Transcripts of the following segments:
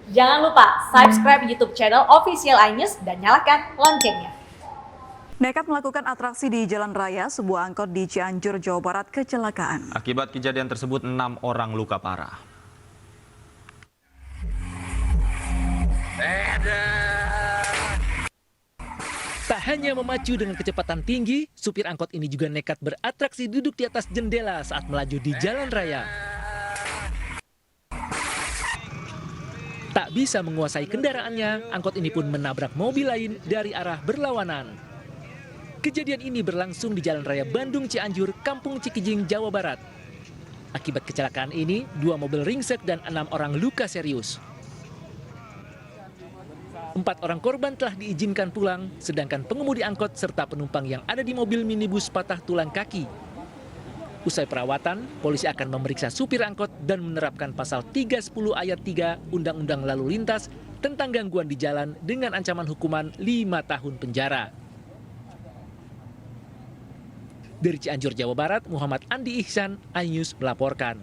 Jangan lupa subscribe YouTube channel Official iNews dan nyalakan loncengnya. Nekat melakukan atraksi di jalan raya, sebuah angkot di Cianjur, Jawa Barat kecelakaan. Akibat kejadian tersebut, 6 orang luka parah. Tak hanya memacu dengan kecepatan tinggi, supir angkot ini juga nekat beratraksi duduk di atas jendela saat melaju di jalan raya. Tak bisa menguasai kendaraannya, angkot ini pun menabrak mobil lain dari arah berlawanan. Kejadian ini berlangsung di Jalan Raya Bandung Cianjur, Kampung Cikijing, Jawa Barat. Akibat kecelakaan ini, 2 mobil ringsek dan 6 orang luka serius. 4 orang korban telah diizinkan pulang, sedangkan pengemudi angkot serta penumpang yang ada di mobil minibus patah tulang kaki. Usai perawatan, polisi akan memeriksa supir angkot dan menerapkan pasal 310 ayat 3 Undang-Undang Lalu Lintas tentang gangguan di jalan dengan ancaman hukuman 5 tahun penjara. Dari Cianjur, Jawa Barat, Muhammad Andi Ihsan, iNews melaporkan.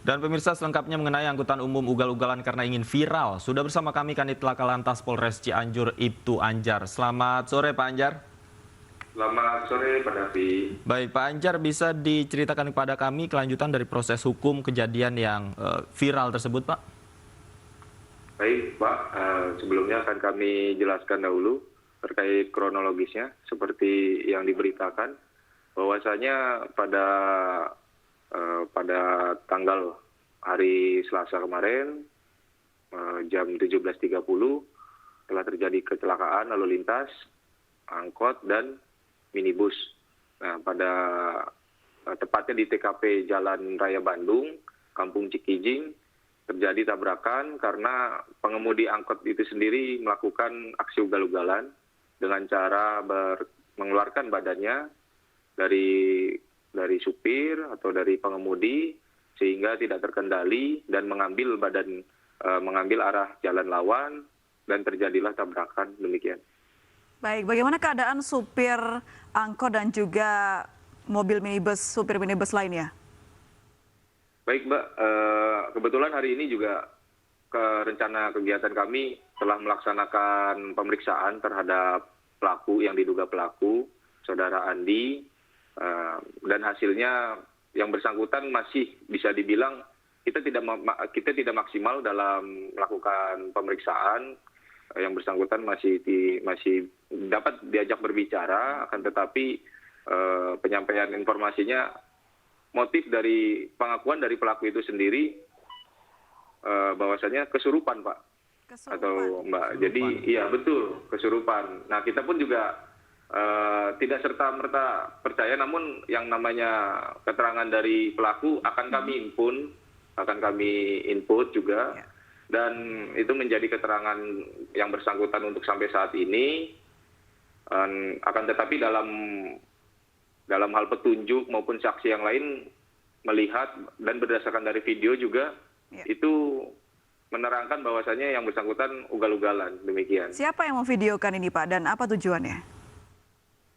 Dan pemirsa, selengkapnya mengenai angkutan umum ugal-ugalan karena ingin viral, sudah bersama kami Kanit Laka Lantas Polres Cianjur, Ibtu Anjar. Selamat sore Pak Anjar. Selamat sore Pak Davi. Baik Pak Anjar, bisa diceritakan kepada kami kelanjutan dari proses hukum kejadian yang viral tersebut Pak? Baik Pak, sebelumnya akan kami jelaskan dahulu terkait kronologisnya seperti yang diberitakan bahwasanya pada tanggal hari Selasa kemarin jam 17.30 telah terjadi kecelakaan lalu lintas angkot dan minibus. Nah, tepatnya di TKP Jalan Raya Bandung, Kampung Cikijing, terjadi tabrakan karena pengemudi angkot itu sendiri melakukan aksi ugal-ugalan dengan cara mengeluarkan badannya dari supir atau dari pengemudi sehingga tidak terkendali dan mengambil arah jalan lawan dan terjadilah tabrakan demikian. Baik, bagaimana keadaan supir angkot dan juga mobil minibus, supir minibus lainnya? Baik Mbak, kebetulan hari ini juga rencana kegiatan kami telah melaksanakan pemeriksaan terhadap pelaku yang diduga pelaku, Saudara Andi, dan hasilnya yang bersangkutan masih bisa dibilang kita tidak maksimal dalam melakukan pemeriksaan. Yang bersangkutan masih dapat diajak berbicara, akan tetapi penyampaian informasinya motif dari pengakuan dari pelaku itu sendiri bahwasanya kesurupan Pak atau Mbak. Jadi iya betul kesurupan. Nah kita pun juga tidak serta-merta percaya, namun yang namanya keterangan dari pelaku akan kami input juga. Ya. Dan itu menjadi keterangan yang bersangkutan untuk sampai saat ini. Akan tetapi dalam hal petunjuk maupun saksi yang lain melihat dan berdasarkan dari video juga itu menerangkan bahwasannya yang bersangkutan ugal-ugalan demikian. Siapa yang memvideokan ini Pak dan apa tujuannya?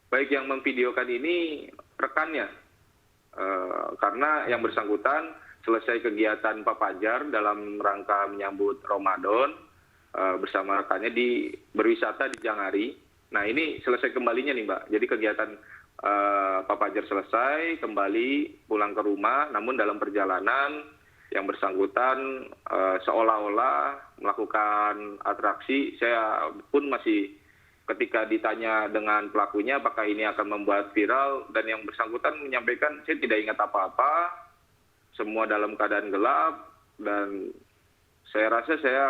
Baik, yang memvideokan ini rekannya, karena yang bersangkutan selesai kegiatan Papajar dalam rangka menyambut Ramadan bersama rekannya berwisata di Jangari. Nah ini selesai kembalinya nih Mbak. Jadi kegiatan Papajar selesai, kembali pulang ke rumah, namun dalam perjalanan yang bersangkutan seolah-olah melakukan atraksi. Saya pun masih ketika ditanya dengan pelakunya apakah ini akan membuat viral, dan yang bersangkutan menyampaikan saya tidak ingat apa-apa. Semua dalam keadaan gelap dan saya rasa saya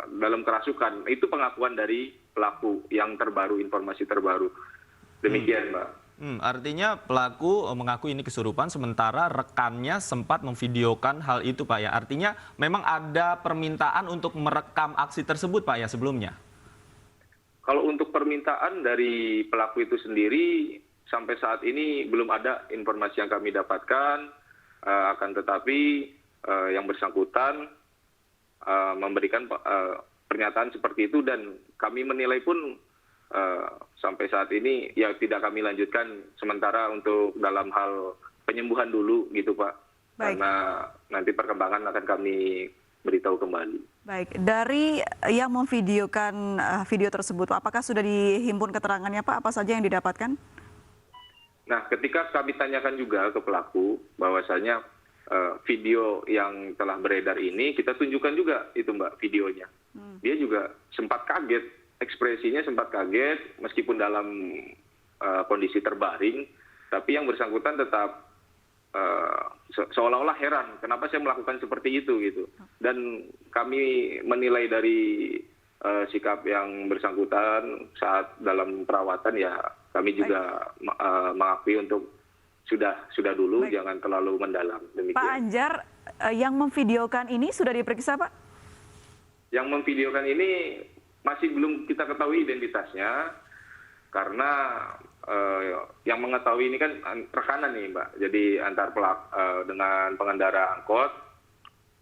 dalam kerasukan. Itu pengakuan dari pelaku yang terbaru, informasi terbaru. Demikian Mbak. Artinya pelaku mengaku ini kesurupan, sementara rekannya sempat memvideokan hal itu Pak ya. Artinya memang ada permintaan untuk merekam aksi tersebut Pak ya sebelumnya? Kalau untuk permintaan dari pelaku itu sendiri sampai saat ini belum ada informasi yang kami dapatkan. Akan tetapi yang bersangkutan memberikan pernyataan seperti itu, dan kami menilai pun sampai saat ini ya tidak kami lanjutkan sementara untuk dalam hal penyembuhan dulu gitu Pak. Baik. Karena nanti perkembangan akan kami beritahu kembali. Baik, dari yang memvideokan video tersebut, apakah sudah dihimpun keterangannya Pak? Apa saja yang didapatkan? Nah, ketika kami tanyakan juga ke pelaku bahwasanya video yang telah beredar ini, kita tunjukkan juga itu Mbak videonya. Dia juga sempat kaget, ekspresinya sempat kaget meskipun dalam kondisi terbaring, tapi yang bersangkutan tetap seolah-olah heran kenapa saya melakukan seperti itu gitu. Dan kami menilai dari sikap yang bersangkutan saat dalam perawatan, ya kami juga mengakui untuk sudah dulu. Baik. Jangan terlalu mendalam. Demikian. Pak Anjar, yang memvideokan ini sudah diperiksa Pak? Yang memvideokan ini masih belum kita ketahui identitasnya, karena yang mengetahui ini kan rekanan nih Mbak, jadi antar dengan pengendara angkot.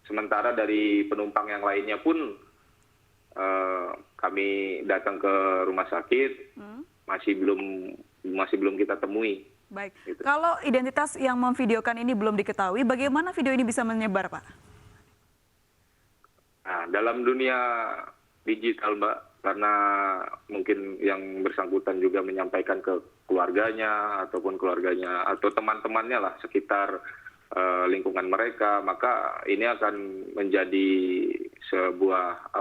Sementara dari penumpang yang lainnya pun kami datang ke rumah sakit, masih belum kita temui. Baik, gitu. Kalau identitas yang memvideokan ini belum diketahui, bagaimana video ini bisa menyebar Pak? Nah, dalam dunia digital Mbak, karena mungkin yang bersangkutan juga menyampaikan ke keluarganya ataupun keluarganya atau teman-temannya lah sekitar lingkungan mereka, maka ini akan menjadi sebuah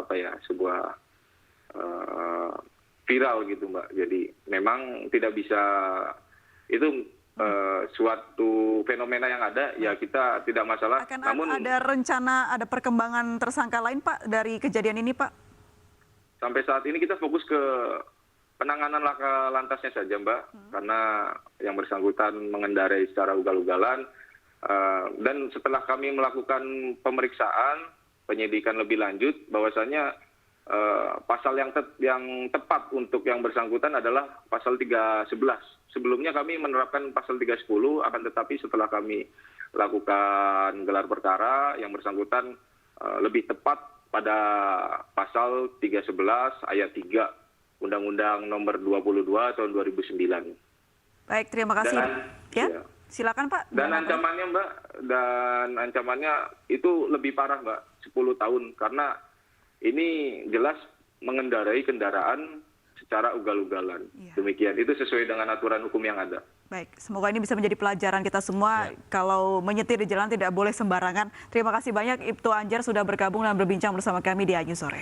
viral gitu Mbak. Jadi memang tidak bisa, itu suatu fenomena yang ada, ya kita tidak masalah. Namun ada rencana, ada perkembangan tersangka lain Pak dari kejadian ini Pak? Sampai saat ini kita fokus ke penanganan laka lantasnya saja Mbak, karena yang bersangkutan mengendarai secara ugal-ugalan, dan setelah kami melakukan pemeriksaan, penyidikan lebih lanjut, bahwasanya pasal yang tepat untuk yang bersangkutan adalah pasal 311. Sebelumnya kami menerapkan pasal 310, akan tetapi setelah kami lakukan gelar perkara, yang bersangkutan lebih tepat pada pasal 311 ayat 3 Undang-Undang Nomor 22 tahun 2009. Baik, terima kasih. Ya. Silakan Pak. Dan ancamannya Mbak, itu lebih parah Mbak, 10 tahun, karena ini jelas mengendarai kendaraan secara ugal-ugalan. Ya. Demikian, itu sesuai dengan aturan hukum yang ada. Baik, semoga ini bisa menjadi pelajaran kita semua. Kalau menyetir di jalan tidak boleh sembarangan. Terima kasih banyak Ibtu Anjar sudah bergabung dan berbincang bersama kami di iNews Sore.